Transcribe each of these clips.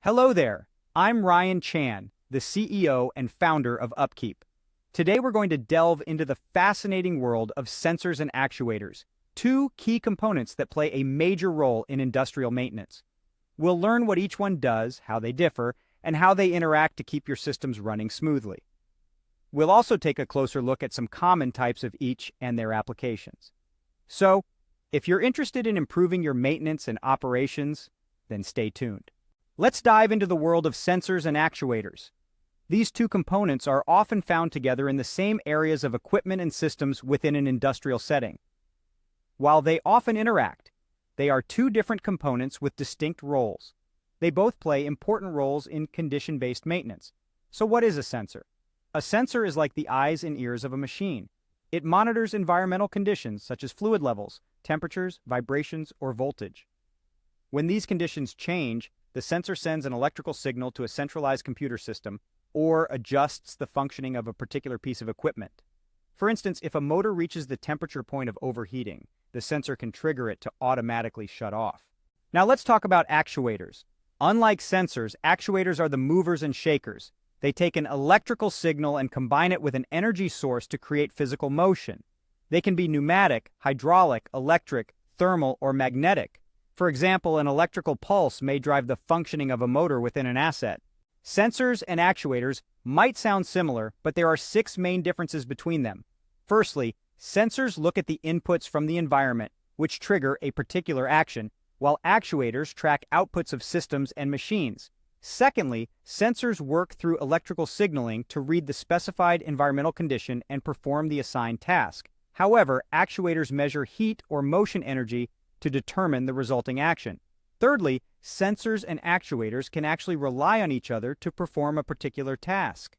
Hello there, I'm Ryan Chan, the CEO and founder of UpKeep. Today we're going to delve into the fascinating world of sensors and actuators, two key components that play a major role in industrial maintenance. We'll learn what each one does, how they differ, and how they interact to keep your systems running smoothly. We'll also take a closer look at some common types of each and their applications. So, if you're interested in improving your maintenance and operations, then stay tuned. Let's dive into the world of sensors and actuators. These two components are often found together in the same areas of equipment and systems within an industrial setting. While they often interact, they are two different components with distinct roles. They both play important roles in condition-based maintenance. So what is a sensor? A sensor is like the eyes and ears of a machine. It monitors environmental conditions such as fluid levels, temperatures, vibrations, or voltage. When these conditions change, the sensor sends an electrical signal to a centralized computer system or adjusts the functioning of a particular piece of equipment. For instance, if a motor reaches the temperature point of overheating, the sensor can trigger it to automatically shut off. Now let's talk about actuators. Unlike sensors, actuators are the movers and shakers. They take an electrical signal and combine it with an energy source to create physical motion. They can be pneumatic, hydraulic, electric, thermal, or magnetic. For example, an electrical pulse may drive the functioning of a motor within an asset. Sensors and actuators might sound similar, but there are 6 main differences between them. Firstly, sensors look at the inputs from the environment, which trigger a particular action, while actuators track outputs of systems and machines. Secondly, sensors work through electrical signaling to read the specified environmental condition and perform the assigned task. However, actuators measure heat or motion energy to determine the resulting action. Thirdly, sensors and actuators can actually rely on each other to perform a particular task.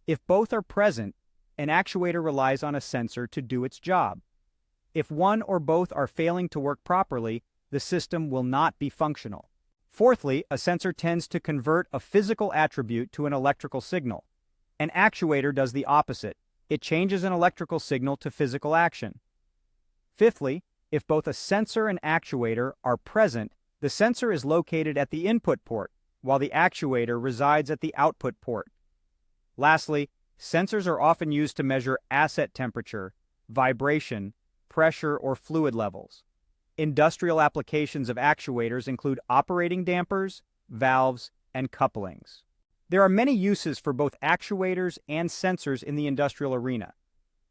If both are present, an actuator relies on a sensor to do its job. If one or both are failing to work properly, the system will not be functional. Fourthly, a sensor tends to convert a physical attribute to an electrical signal. An actuator does the opposite. It changes an electrical signal to physical action. Fifthly, if both a sensor and actuator are present, the sensor is located at the input port, while the actuator resides at the output port. Lastly, sensors are often used to measure asset temperature, vibration, pressure, or fluid levels. Industrial applications of actuators include operating dampers, valves, and couplings. There are many uses for both actuators and sensors in the industrial arena.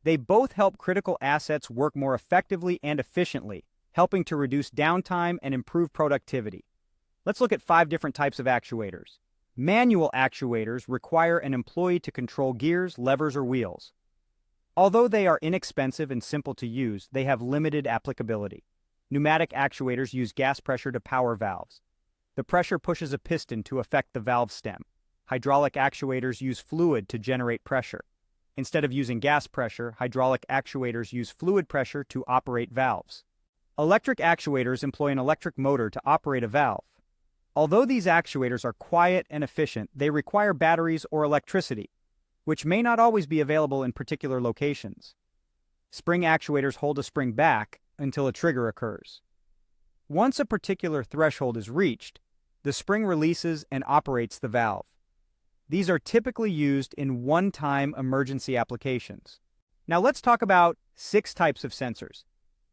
They both help critical assets work more effectively and efficiently, helping to reduce downtime and improve productivity. Let's look at 5 different types of actuators. Manual actuators require an employee to control gears, levers, or wheels. Although they are inexpensive and simple to use, they have limited applicability. Pneumatic actuators use gas pressure to power valves. The pressure pushes a piston to affect the valve stem. Hydraulic actuators use fluid to generate pressure. Instead of using gas pressure, hydraulic actuators use fluid pressure to operate valves. Electric actuators employ an electric motor to operate a valve. Although these actuators are quiet and efficient, they require batteries or electricity, which may not always be available in particular locations. Spring actuators hold a spring back until a trigger occurs. Once a particular threshold is reached, the spring releases and operates the valve. These are typically used in one-time emergency applications. Now let's talk about 6 types of sensors.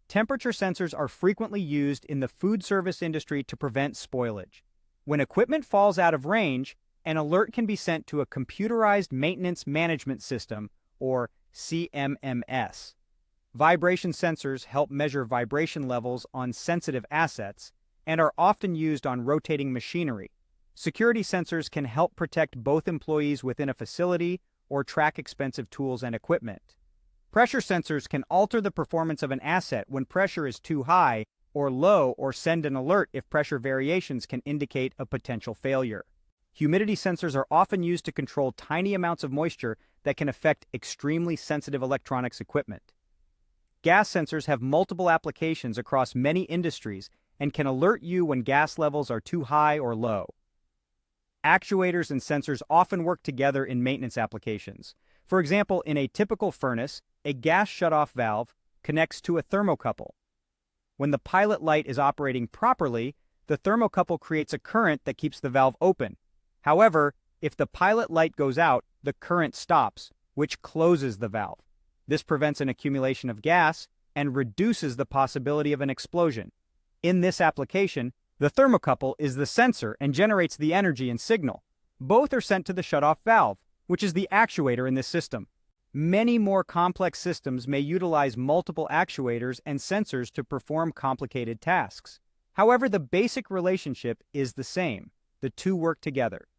Temperature sensors are frequently used in the food service industry to prevent spoilage. When equipment falls out of range, an alert can be sent to a computerized maintenance management system, or CMMS. Vibration sensors help measure vibration levels on sensitive assets and are often used on rotating machinery. Security sensors can help protect both employees within a facility or track expensive tools and equipment. Pressure sensors can alter the performance of an asset when pressure is too high or low, or send an alert if pressure variations can indicate a potential failure. Humidity sensors are often used to control tiny amounts of moisture that can affect extremely sensitive electronics equipment. Gas sensors have multiple applications across many industries and can alert you when gas levels are too high or low. Actuators and sensors often work together in maintenance applications. For example, in a typical furnace, a gas shutoff valve connects to a thermocouple. When the pilot light is operating properly, the thermocouple creates a current that keeps the valve open. However, if the pilot light goes out, the current stops, which closes the valve. This prevents an accumulation of gas and reduces the possibility of an explosion. In this application, the thermocouple is the sensor and generates the energy and signal. Both are sent to the shutoff valve, which is the actuator in this system. Many more complex systems may utilize multiple actuators and sensors to perform complicated tasks. However, the basic relationship is the same. The two work together.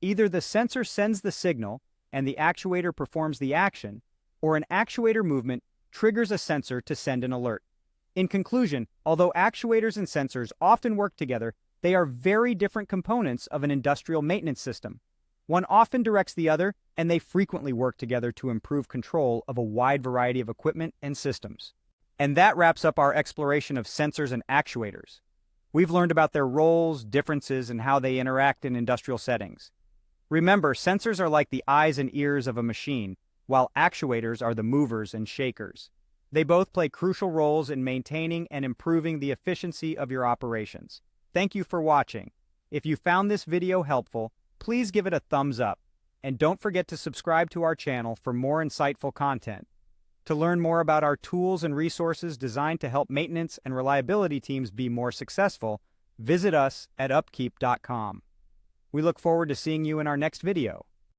Either the sensor sends the signal and the actuator performs the action, or an actuator movement triggers a sensor to send an alert. In conclusion, although actuators and sensors often work together, they are very different components of an industrial maintenance system. One often directs the other, and they frequently work together to improve control of a wide variety of equipment and systems. And that wraps up our exploration of sensors and actuators. We've learned about their roles, differences, and how they interact in industrial settings. Remember, sensors are like the eyes and ears of a machine, while actuators are the movers and shakers. They both play crucial roles in maintaining and improving the efficiency of your operations. Thank you for watching. If you found this video helpful, please give it a thumbs up, and don't forget to subscribe to our channel for more insightful content. To learn more about our tools and resources designed to help maintenance and reliability teams be more successful, visit us at upkeep.com. We look forward to seeing you in our next video.